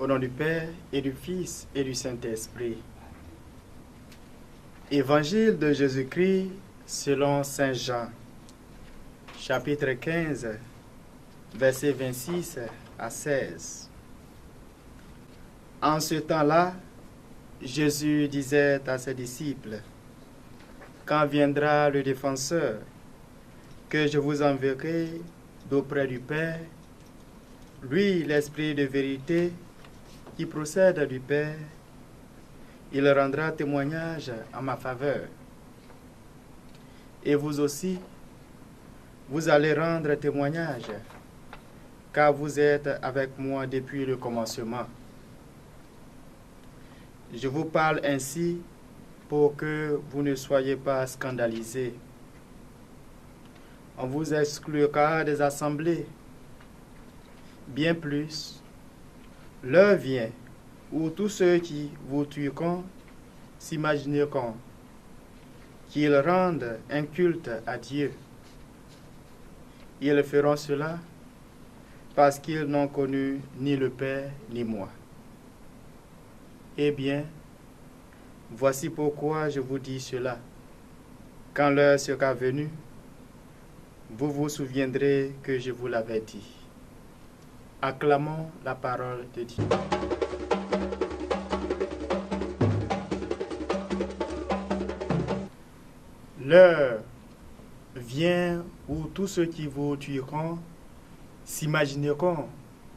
Au nom du Père et du Fils et du Saint-Esprit. Évangile de Jésus-Christ selon Saint Jean, chapitre 15, versets 26 à 16. En ce temps-là, Jésus disait à ses disciples, « Quand viendra le défenseur, que je vous enverrai d'auprès du Père, lui, l'Esprit de vérité, qui procède du Père, il rendra témoignage en ma faveur. Et vous aussi, vous allez rendre témoignage, car vous êtes avec moi depuis le commencement. Je vous parle ainsi pour que vous ne soyez pas scandalisés. On vous exclura des assemblées. Bien plus, l'heure vient où tous ceux qui vous tueront s'imagineront qu'ils rendent un culte à Dieu. Ils feront cela parce qu'ils n'ont connu ni le Père ni moi. Eh bien, voici pourquoi je vous dis cela. Quand l'heure sera venue, vous vous souviendrez que je vous l'avais dit. Acclamons la parole de Dieu. L'heure vient où tous ceux qui vous tueront s'imagineront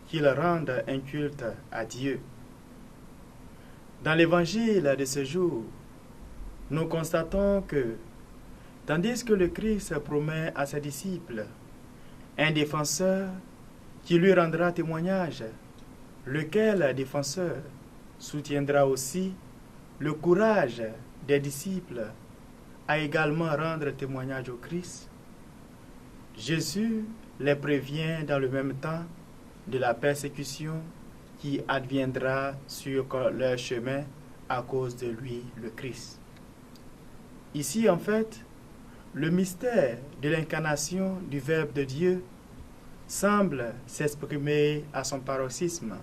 qu'ils rendent un culte à Dieu. Dans l'évangile de ce jour, nous constatons que, tandis que le Christ promet à ses disciples un défenseur qui lui rendra témoignage, lequel défenseur soutiendra aussi le courage des disciples à également rendre témoignage au Christ, Jésus les prévient dans le même temps de la persécution qui adviendra sur leur chemin à cause de lui, le Christ. Ici, en fait, le mystère de l'incarnation du Verbe de Dieu semble s'exprimer à son paroxysme,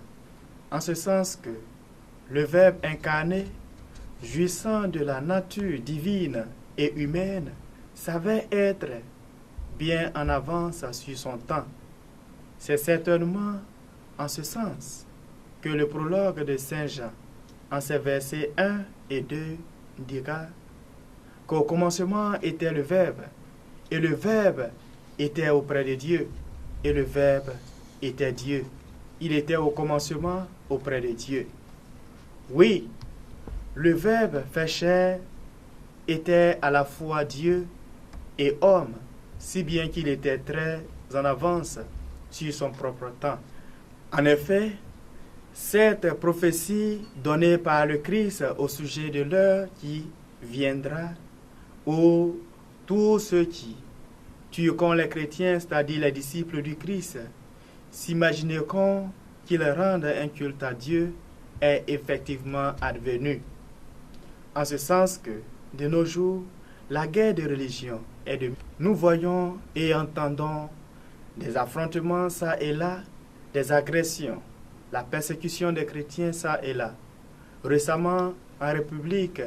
en ce sens que le Verbe incarné, jouissant de la nature divine et humaine, savait être bien en avance sur son temps. C'est certainement en ce sens que le prologue de Saint Jean, en ses versets 1 et 2, dira qu'au commencement était le Verbe, et le Verbe était auprès de Dieu, et le Verbe était Dieu. Il était au commencement auprès de Dieu. Oui, le Verbe fait chair était à la fois Dieu et homme, si bien qu'il était très en avance sur son propre temps. En effet, cette prophétie donnée par le Christ au sujet de l'heure qui viendra, où tous ceux qui tueront les chrétiens, c'est-à-dire les disciples du Christ, s'imagineront qu'ils rendent un culte à Dieu, est effectivement advenue. En ce sens que, de nos jours, la guerre de religion est de... Nous voyons et entendons des affrontements ça et là, des agressions, la persécution des chrétiens ça et là. Récemment, en République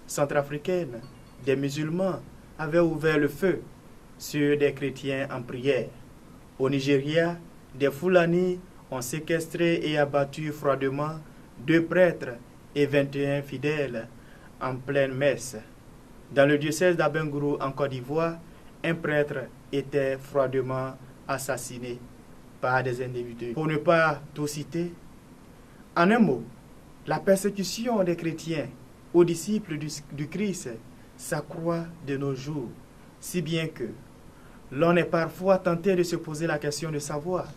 centrafricaine, des musulmans avaient ouvert le feu sur des chrétiens en prière. Au Nigeria, des Fulani ont séquestré et abattu froidement 2 prêtres et 21 fidèles en pleine messe. Dans le diocèse d'Abengourou en Côte d'Ivoire, un prêtre était froidement assassiné par des individus. Pour ne pas tout citer, en un mot, la persécution des chrétiens aux disciples du Christ s'accroît de nos jours, si bien que l'on est parfois tenté de se poser la question de savoir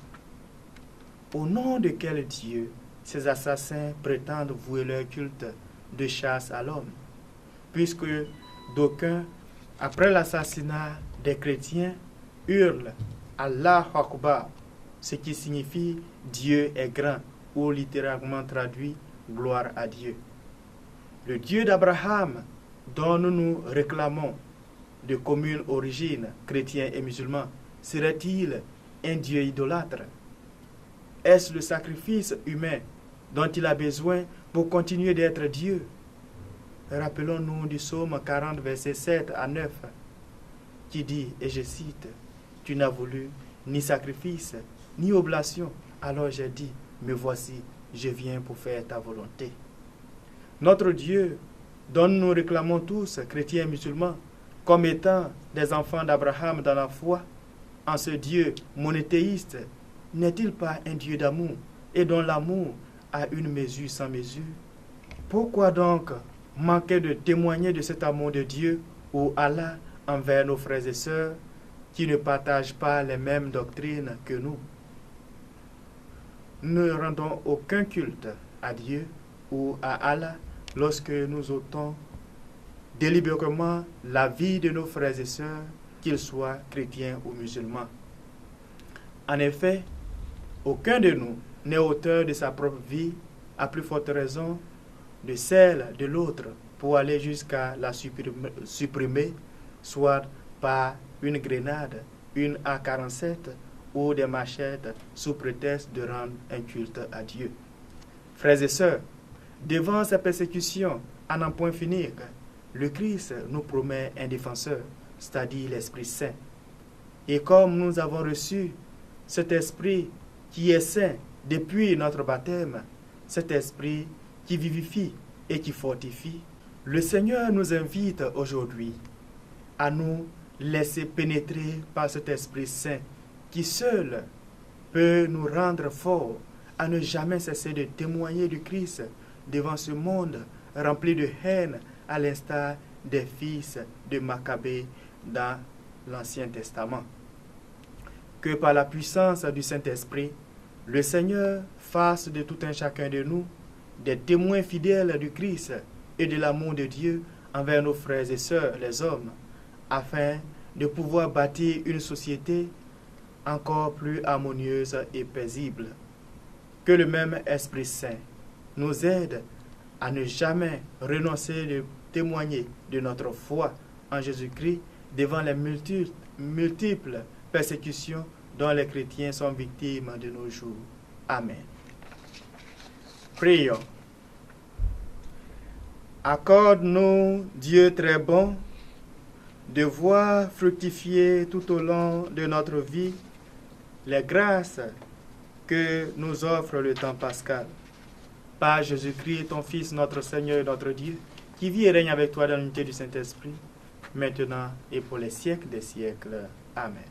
au nom de quel Dieu ces assassins prétendent vouer leur culte de chasse à l'homme, puisque d'aucuns, après l'assassinat des chrétiens, hurlent Allah Akbar, ce qui signifie Dieu est grand, ou littéralement traduit gloire à Dieu. Le Dieu d'Abraham, dont nous nous réclamons de commune origine, chrétiens et musulmans, serait-il un Dieu idolâtre? Est-ce le sacrifice humain dont il a besoin pour continuer d'être Dieu. Rappelons-nous du psaume 40, versets 7 à 9, qui dit, et je cite, « Tu n'as voulu ni sacrifice, ni oblation. Alors j'ai dit, me voici, je viens pour faire ta volonté. » Notre Dieu, dont nous réclamons tous, chrétiens et musulmans, comme étant des enfants d'Abraham dans la foi, en ce Dieu monothéiste, n'est-il pas un Dieu d'amour et dont l'amour a une mesure sans mesure? Pourquoi donc manquer de témoigner de cet amour de Dieu ou Allah envers nos frères et sœurs qui ne partagent pas les mêmes doctrines que nous? Nous ne rendons aucun culte à Dieu ou à Allah lorsque nous ôtons délibérément la vie de nos frères et sœurs, qu'ils soient chrétiens ou musulmans. En effet, aucun de nous n'est auteur de sa propre vie, à plus forte raison de celle de l'autre, pour aller jusqu'à la supprimer, soit par une grenade, une AK-47 ou des machettes, sous prétexte de rendre un culte à Dieu. Frères et sœurs, devant ces persécutions, à n'en point finir, le Christ nous promet un défenseur, c'est-à-dire l'Esprit Saint. Et comme nous avons reçu cet Esprit qui est saint depuis notre baptême, cet Esprit qui vivifie et qui fortifie, le Seigneur nous invite aujourd'hui à nous laisser pénétrer par cet Esprit Saint qui seul peut nous rendre forts à ne jamais cesser de témoigner du Christ devant ce monde rempli de haine, à l'instar des fils de Maccabée dans l'Ancien Testament. Que par la puissance du Saint-Esprit, le Seigneur fasse de tout un chacun de nous des témoins fidèles du Christ et de l'amour de Dieu envers nos frères et sœurs, les hommes, afin de pouvoir bâtir une société encore plus harmonieuse et paisible. Que le même Esprit Saint nous aide à ne jamais renoncer de témoigner de notre foi en Jésus-Christ devant les multiples persécutions dont les chrétiens sont victimes de nos jours. Amen. Prions. Accorde-nous, Dieu très bon, de voir fructifier tout au long de notre vie les grâces que nous offre le temps pascal. Par Jésus-Christ, ton Fils, notre Seigneur et notre Dieu, qui vit et règne avec toi dans l'unité du Saint-Esprit, maintenant et pour les siècles des siècles. Amen.